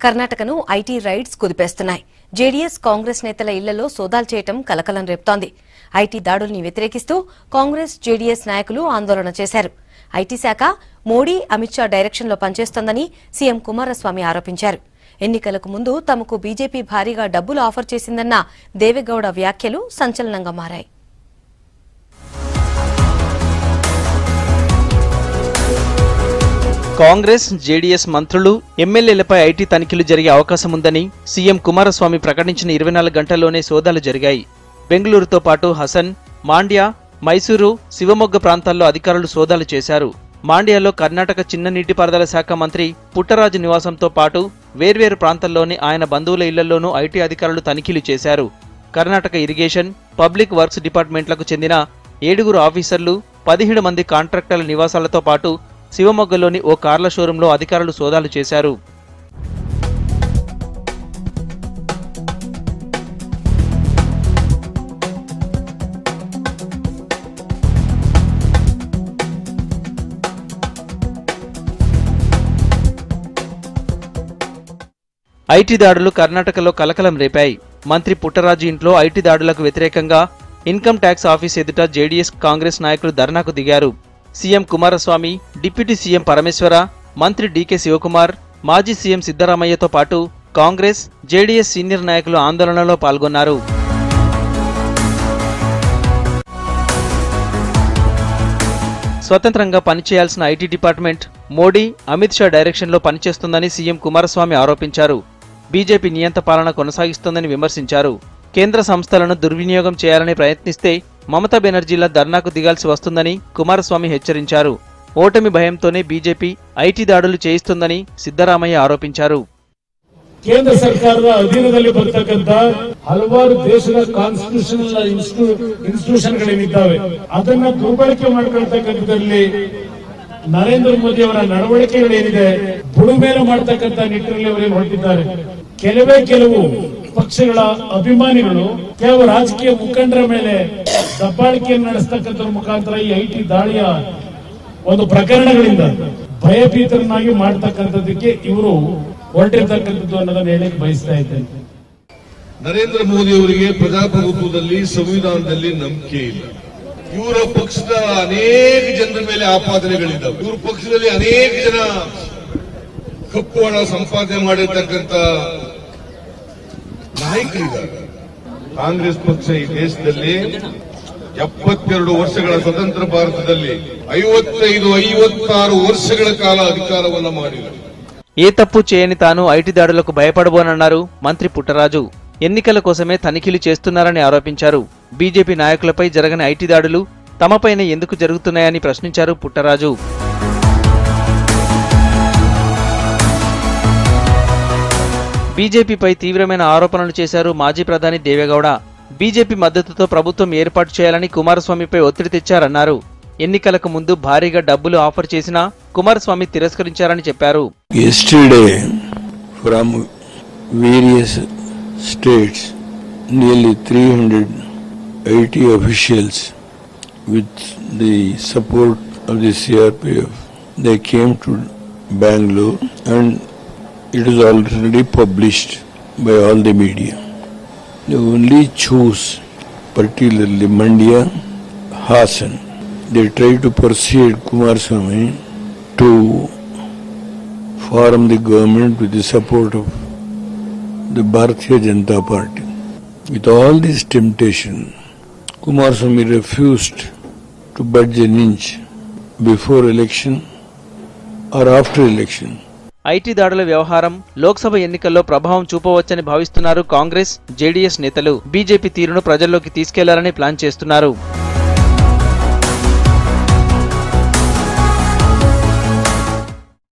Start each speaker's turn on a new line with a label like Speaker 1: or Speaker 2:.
Speaker 1: కర్ణాటకను IT rides కుదిపేస్తున్నాయి. JDS Congress నేతల ఇళ్లలో సోదాలు చేయడం కలకలం రేపుతోంది. ఐటీ దాడుల్ని వ్యతిరేకిస్తూ కాంగ్రెస్ జేడీఎస్ నాయకులు ఆందోళన చేశారు. ఐటీ శాఖ మోడీ అమిత్ షా డైరెక్షన్లో పనిచేస్తోందని సీఎం కుమారస్వామి ఆరోపించారు. ఎన్నికలకు ముందు తమకు బీజేపీ భారీగా డబ్బులు ఆఫర్ చేసిందన్న దేవేగౌడ వ్యాఖ్యలు సంచలనంగా మారాయి.
Speaker 2: కాంగ్రెస్ జేడీఎస్ మంత్రులు ఎమ్మెల్యేలపై ఐటీ తనిఖీలు జరిగే అవకాశం ఉందని సీఎం కుమారస్వామి ప్రకటించిన 24 గంటల్లోనే సోదాలు జరిగాయి. బెంగళూరుతో పాటు హసన్, మాండ్యా, మైసూరు, శివమొగ్గ ప్రాంతాల్లో అధికారులు సోదాలు చేశారు. మాండ్యాలో కర్ణాటక చిన్న నీటిపారుదల శాఖ మంత్రి పుట్టరాజు నివాసంతో పాటు వేర్వేరు ప్రాంతాల్లోని ఆయన బంధువుల ఇళ్లలోనూ ఐటీ అధికారులు తనిఖీలు చేశారు. కర్ణాటక ఇరిగేషన్, పబ్లిక్ వర్క్స్ డిపార్ట్మెంట్లకు చెందిన 7 ఆఫీసర్లు, 17 మంది కాంట్రాక్టర్ల నివాసాలతో పాటు శివమొగ్గలోని ఓ కార్ల షోరూంలో అధికారులు సోదాలు చేశారు. ఐటీ దాడులు కర్ణాటకలో కలకలం రేపాయి. మంత్రి పుట్టరాజు ఇంట్లో ఐటీ దాడులకు వ్యతిరేకంగా ఇన్కమ్ ట్యాక్స్ ఆఫీస్ ఎదుట జేడీఎస్ కాంగ్రెస్ నాయకులు ధర్నాకు దిగారు. సీఎం కుమారస్వామి, డిప్యూటీ సీఎం పరమేశ్వర, మంత్రి డీకే శివకుమార్, మాజీ సీఎం సిద్ధరామయ్యతో పాటు కాంగ్రెస్, జేడీఎస్ సీనియర్ నాయకులు ఆందోళనలో పాల్గొన్నారు. స్వతంత్రంగా పనిచేయాల్సిన ఐటీ డిపార్ట్మెంట్ మోడీ, అమిత్ షా డైరెక్షన్లో పనిచేస్తుందని సీఎం కుమారస్వామి ఆరోపించారు. బీజేపీ నియంత పాలన కొనసాగిస్తోందని విమర్శించారు. కేంద్ర సంస్థలను దుర్వినియోగం చేయాలని ప్రయత్నిస్తే మమతా బెనర్జీల ధర్నాకు దిగాల్సి వస్తుందని కుమారస్వామి హెచ్చరించారు. ఓటమి భయంతోనే బీజేపీ ఐటీ దాడులు చేయిస్తుందని సిద్ధరామయ్య ఆరోపించారు.
Speaker 3: ಕೇಂದ್ರ ಸರ್ಕಾರದ ಅಧೀನದಲ್ಲಿ ಬರ್ತಕ್ಕಂಥ ಹಲವಾರು ದೇಶದ ಕಾನ್ಸ್ಟಿಟ್ಯೂಷನಲ್ ಇನ್ಸ್ಟಿಟ್ಯೂಷನ್ಗಳೇನಿದ್ದಾವೆ ಅದನ್ನ ದುರ್ಬಳಕೆ ಮಾಡ್ಕೊಳ್ತಕ್ಕಂಥದ್ರಲ್ಲಿ ನರೇಂದ್ರ ಮೋದಿ ಅವರ ನಡವಳಿಕೆಗಳೇನಿದೆ ಬುಡುಮೇಲು ಮಾಡ್ತಕ್ಕಂಥ ನಿಟ್ಟಿನಲ್ಲಿ ಅವರೇನು ಹೊರಟಿದ್ದಾರೆ. ಕೆಲವು ಪಕ್ಷಗಳ ಅಭಿಮಾನಿಗಳು ಕೆಲವು ರಾಜಕೀಯ ಮುಖಂಡರ ಮೇಲೆ ದಬ್ಬಾಳಿಕೆಯನ್ನು ನಡೆಸತಕ್ಕಂಥ ಮುಖಾಂತರ ಈ ಐಟಿ ದಾಳಿಯ ಒಂದು ಪ್ರಕರಣಗಳಿಂದ ಭಯಭೀತರನ್ನಾಗಿ ಮಾಡ್ತಕ್ಕಂಥದ್ದಕ್ಕೆ ಇವರು ಹೊರಟಿರ್ತಕ್ಕಂಥದ್ದು ಅನ್ನೋದನ್ನ ಹೇಳಕ್ಕೆ ಬಯಸ್ತಾ ಇದ್ದೇನೆ.
Speaker 4: ನರೇಂದ್ರ ಮೋದಿ ಅವರಿಗೆ ಪ್ರಜಾಪ್ರಭುತ್ವದಲ್ಲಿ ಸಂವಿಧಾನದಲ್ಲಿ ನಂಬಿಕೆ ಇಲ್ಲ. ಇವರ ಪಕ್ಷದ ಅನೇಕ ಜನರ ಮೇಲೆ ಆಪಾದನೆಗಳಿದ್ದಾವೆ. ಇವರ ಪಕ್ಷದಲ್ಲಿ ಅನೇಕ ಜನ ಕಪ್ಪು ಹಣ ಸಂಪಾದನೆ ಮಾಡಿರ್ತಕ್ಕಂಥ ನಾಯಕರಿದ್ದಾರೆ. ಕಾಂಗ್ರೆಸ್ ಪಕ್ಷ ಈ ದೇಶದಲ್ಲಿ 72 ವರ್ಷಗಳ ಸ್ವತಂತ್ರ ಭಾರತದಲ್ಲಿ 55-56 ವರ್ಷಗಳ ಕಾಲ ಅಧಿಕಾರವನ್ನು ಮಾಡಿದೆ.
Speaker 2: ఏ తప్పు చేయని తాను ఐటీ దాడులకు భయపడబోనన్నారు మంత్రి పుట్టరాజు. ఎన్నికల కోసమే తనిఖీలు చేస్తున్నారని ఆరోపించారు. బీజేపీ నాయకులపై జరగని ఐటీ దాడులు తమపైనే ఎందుకు జరుగుతున్నాయని ప్రశ్నించారు పుట్టరాజు. బీజేపీపై తీవ్రమైన ఆరోపణలు చేశారు మాజీ ప్రధాని దేవేగౌడ. బీజేపీ మద్దతుతో ప్రభుత్వం ఏర్పాటు చేయాలని కుమారస్వామిపై ఒత్తిడి తెచ్చారన్నారు. ఎన్నికలకు ముందు భారీగా డబ్బులు ఆఫర్ చేసినా కుమారస్వామి తిరస్కరించారని చెప్పారు.
Speaker 5: Yesterday from various states nearly 380 officials with the support of the CRPF they came to Bangalore and it is already published by all the media. They only choose particularly Mandya, Hasan. They try to persuade Kumaraswamy to form the government with the support of the Bharatiya Janata Party. With all this temptation, Kumaraswamy refused to budge an inch before election or after election.
Speaker 2: IT దాడుల వ్యవహారం లోక్సభ ఎన్నికల్లో ప్రభావం చూపవచ్చని భావిస్తున్నారు Congress, JDS నేతలు. BJP తీరును ప్రజల్లోకి తీసుకెళ్లాలని plan చేస్తున్నారు.